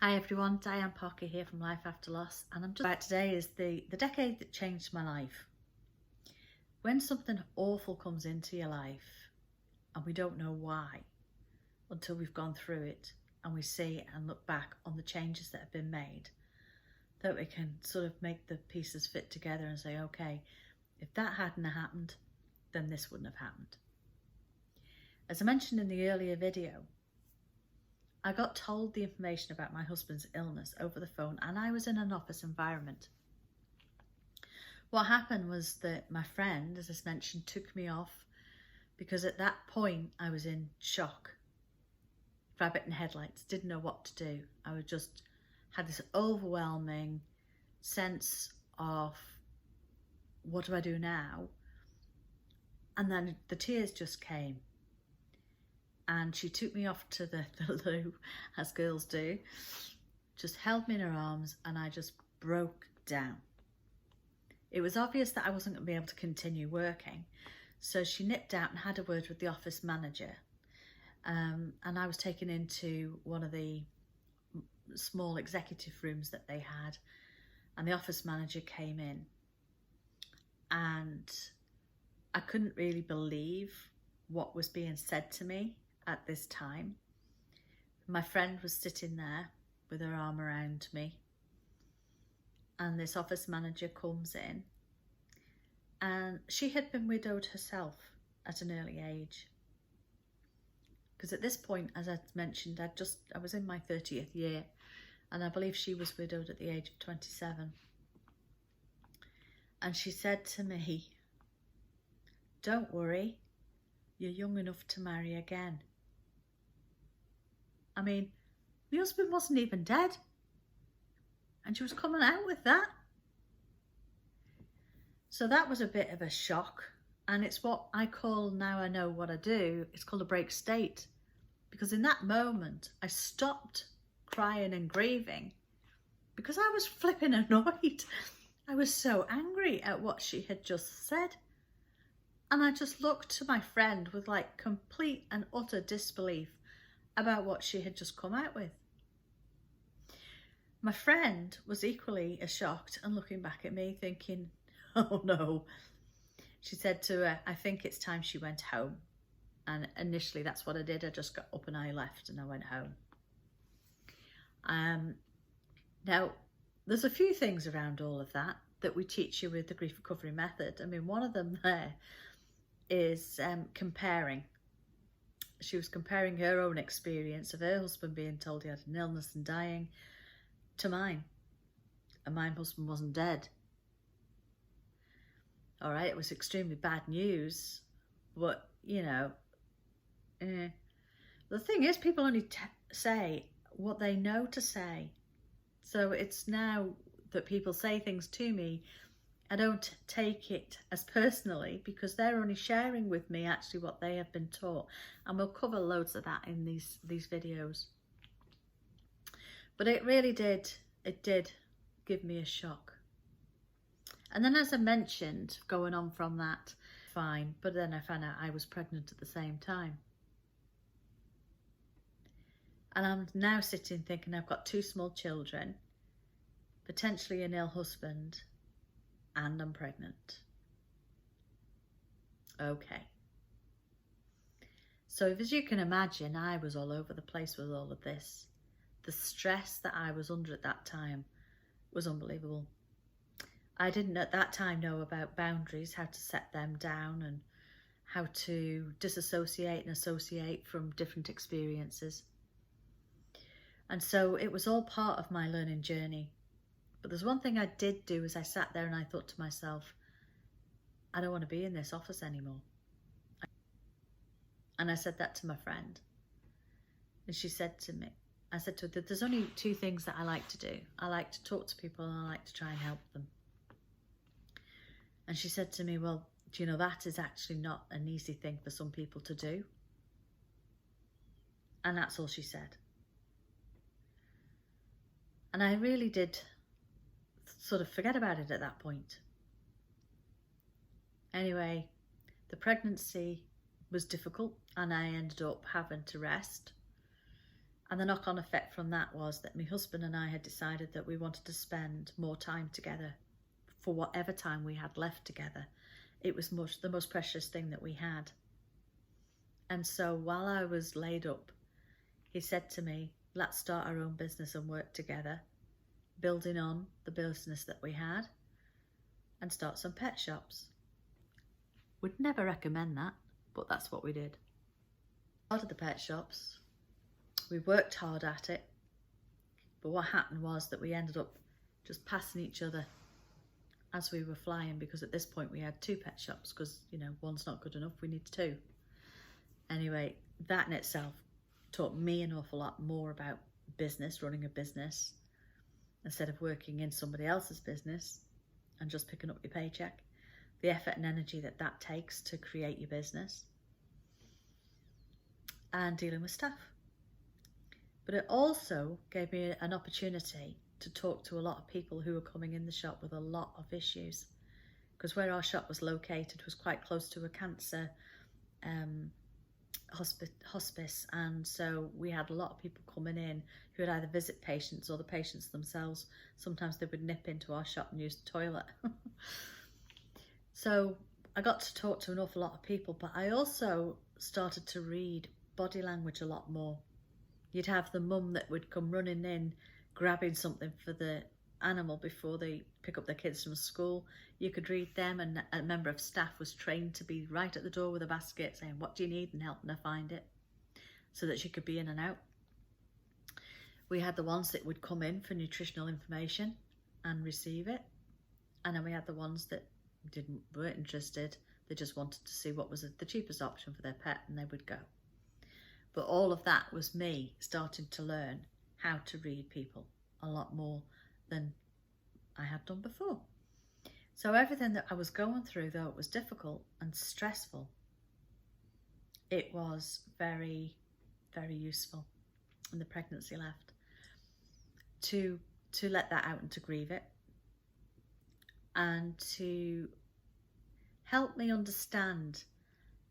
Hi everyone, Diane Parker here from Life After Loss, and I'm just about today is the decade that changed my life. When something awful comes into your life and we don't know why until we've gone through it and we see and look back on the changes that have been made, that we can sort of make the pieces fit together and say, okay, if that hadn't happened, then this wouldn't have happened. As I mentioned in the earlier video, I got told the information about my husband's illness over the phone, and I was in an office environment. What happened was that my friend, as I mentioned, took me off because at that point I was in shock, rabbit in headlights, didn't know what to do. I was just had this overwhelming sense of what do I do now? And then the tears just came. And she took me off to the loo, as girls do, just held me in her arms, and I just broke down. It was obvious that I wasn't going to be able to continue working, so she nipped out and had a word with the office manager, and I was taken into one of the small executive rooms that they had, and the office manager came in, and I couldn't really believe what was being said to me at this time. My friend was sitting there with her arm around me, and this office manager comes in, and she had been widowed herself at an early age, because at this point, as I mentioned, I was in my 30th year, and I believe she was widowed at the age of 27. And she said to me, "Don't worry, you're young enough to marry again." I mean, my husband wasn't even dead, and she was coming out with that. So that was a bit of a shock, and it's what I call, now I know what I do, it's called a break state, because in that moment I stopped crying and grieving because I was flipping annoyed. I was so angry at what she had just said, and I just looked to my friend with like complete and utter disbelief about what she had just come out with. My friend was equally as shocked and looking back at me thinking, oh no. She said to her, "I think it's time she went home." And initially that's what I did. I just got up and I left and I went home. Now, there's a few things around all of that we teach you with the grief recovery method. I mean, one of them there is comparing. She was comparing her own experience of her husband being told he had an illness and dying to mine, and my husband wasn't dead. All right, it was extremely bad news, but you know, the thing is, people only say what they know to say. So it's now that people say things to me, I don't take it as personally, because they're only sharing with me actually what they have been taught, and we'll cover loads of that in these videos. But it really did give me a shock. And then, as I mentioned, going on from that, fine, but then I found out I was pregnant at the same time. And I'm now sitting thinking I've got 2 small children, potentially an ill husband, and I'm pregnant. Okay. So as you can imagine, I was all over the place with all of this. The stress that I was under at that time was unbelievable. I didn't at that time know about boundaries, how to set them down, and how to disassociate and associate from different experiences. And so it was all part of my learning journey. But there's one thing I did do, is I sat there and I thought to myself, I don't want to be in this office anymore. And I said that to my friend. And she said to me, I said to her that there's only 2 things that I like to do. I like to talk to people and I like to try and help them. And she said to me, well, do you know, that is actually not an easy thing for some people to do. And that's all she said. And I really did sort of forget about it at that point. Anyway, the pregnancy was difficult and I ended up having to rest. And the knock-on effect from that was that my husband and I had decided that we wanted to spend more time together for whatever time we had left together. It was the most precious thing that we had. And so while I was laid up, he said to me, let's start our own business and work together, building on the business that we had, and start some pet shops. Would never recommend that, but that's what we did. Started the pet shops. We worked hard at it, but what happened was that we ended up just passing each other as we were flying, because at this point we had 2 pet shops, because, you know, one's not good enough, we need 2. Anyway, that in itself taught me an awful lot more about business, running a business, instead of working in somebody else's business and just picking up your paycheck. The effort and energy that that takes to create your business, and dealing with staff. But it also gave me an opportunity to talk to a lot of people who were coming in the shop with a lot of issues, because where our shop was located was quite close to a cancer hospice, and so we had a lot of people coming in who would either visit patients or the patients themselves. Sometimes they would nip into our shop and use the toilet. So I got to talk to an awful lot of people, but I also started to read body language a lot more. You'd have the mum that would come running in, grabbing something for the animal before they pick up their kids from school. You could read them, and a member of staff was trained to be right at the door with a basket saying, what do you need, and helping her find it so that she could be in and out. We had the ones that would come in for nutritional information and receive it, and then we had the ones that weren't interested. They just wanted to see what was the cheapest option for their pet, and they would go. But all of that was me starting to learn how to read people a lot more than I had done before. So everything that I was going through, though it was difficult and stressful, it was very, very useful when the pregnancy left to let that out and to grieve it, and to help me understand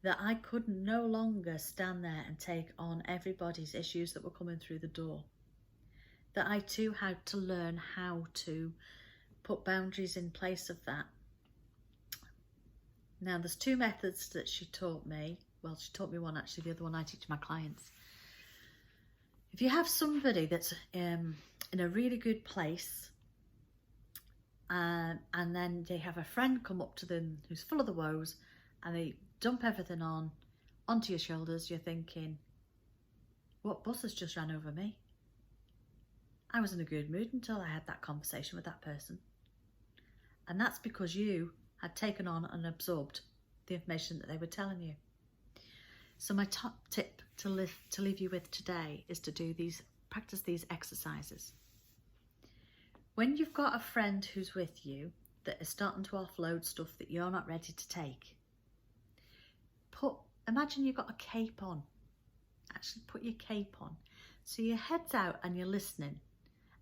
that I could no longer stand there and take on everybody's issues that were coming through the door. That I too had to learn how to put boundaries in place of that. Now, there's 2 methods that she taught me. Well, she taught me one actually, the other one I teach my clients. If you have somebody that's in a really good place, and then they have a friend come up to them who's full of the woes, and they dump everything onto your shoulders, you're thinking, what bus has just ran over me? I was in a good mood until I had that conversation with that person. And that's because you had taken on and absorbed the information that they were telling you. So my top tip to leave you with today is to practice these exercises. When you've got a friend who's with you that is starting to offload stuff that you're not ready to take, imagine you've got a cape on. Actually put your cape on. So your head's out and you're listening.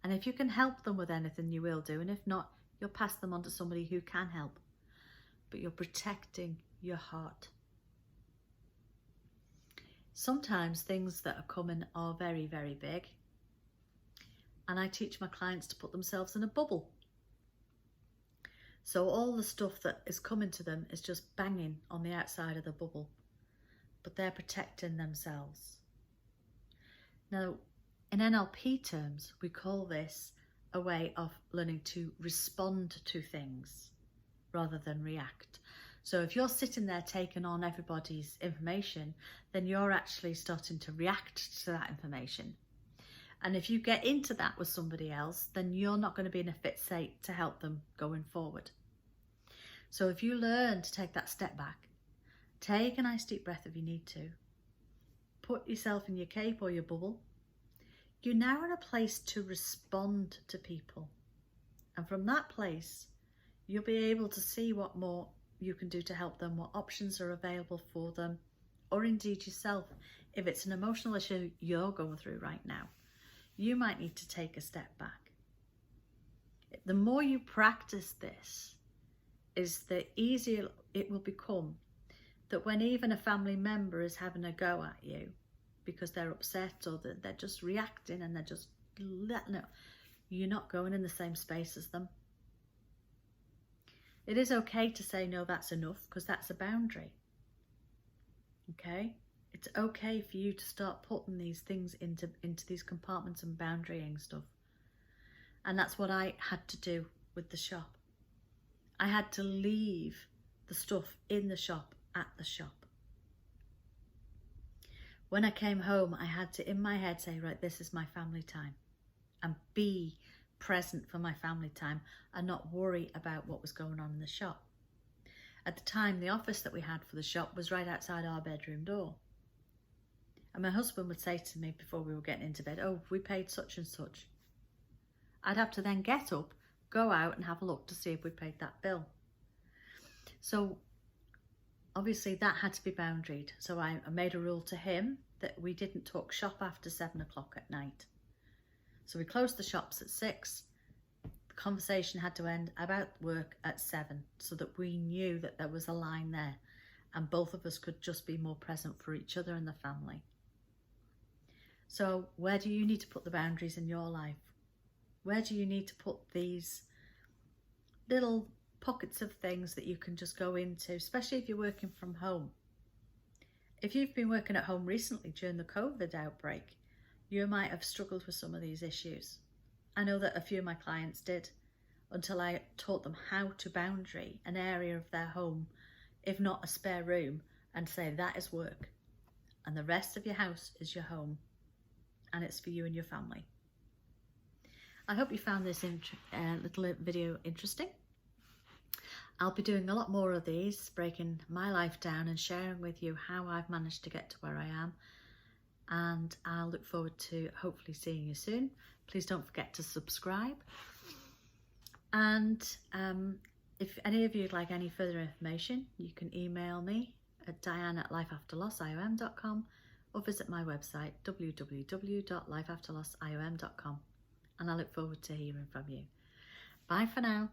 And if you can help them with anything, you will do. And if not, you'll pass them on to somebody who can help. But you're protecting your heart. Sometimes things that are coming are very, very big. And I teach my clients to put themselves in a bubble. So all the stuff that is coming to them is just banging on the outside of the bubble. But they're protecting themselves. Now, in NLP terms, we call this a way of learning to respond to things rather than react. So if you're sitting there taking on everybody's information, then you're actually starting to react to that information. And if you get into that with somebody else, then you're not going to be in a fit state to help them going forward. So if you learn to take that step back, take a nice deep breath if you need to, put yourself in your cape or your bubble, you're now in a place to respond to people. And from that place, you'll be able to see what more you can do to help them, what options are available for them, or indeed yourself. If it's an emotional issue you're going through right now, you might need to take a step back. The more you practice this, is the easier it will become that when even a family member is having a go at you, because they're upset or that they're just reacting and they're just letting it, you're not going in the same space as them. It is okay to say, no, that's enough, because that's a boundary. Okay? It's okay for you to start putting these things into these compartments and boundarying stuff. And that's what I had to do with the shop. I had to leave the stuff in the shop at the shop. When I came home, I had to, in my head, say, right, this is my family time, and be present for my family time and not worry about what was going on in the shop. At the time, the office that we had for the shop was right outside our bedroom door. And my husband would say to me before we were getting into bed, oh, we paid such and such. I'd have to then get up, go out and have a look to see if we paid that bill. So obviously that had to be boundaried. So I made a rule to him that we didn't talk shop after 7 o'clock at night. So we closed the shops at 6. The conversation had to end about work at 7, so that we knew that there was a line there and both of us could just be more present for each other and the family. So where do you need to put the boundaries in your life? Where do you need to put these little pockets of things that you can just go into, especially if you're working from home? If you've been working at home recently during the COVID outbreak, you might have struggled with some of these issues. I know that a few of my clients did, until I taught them how to boundary an area of their home, if not a spare room, and say that is work and the rest of your house is your home and it's for you and your family. I hope you found this little video interesting. I'll be doing a lot more of these, breaking my life down and sharing with you how I've managed to get to where I am. And I'll look forward to hopefully seeing you soon. Please don't forget to subscribe. And if any of you would like any further information, you can email me at diane@lifeafterlossiom.com or visit my website www.lifeafterlossiom.com. And I look forward to hearing from you. Bye for now.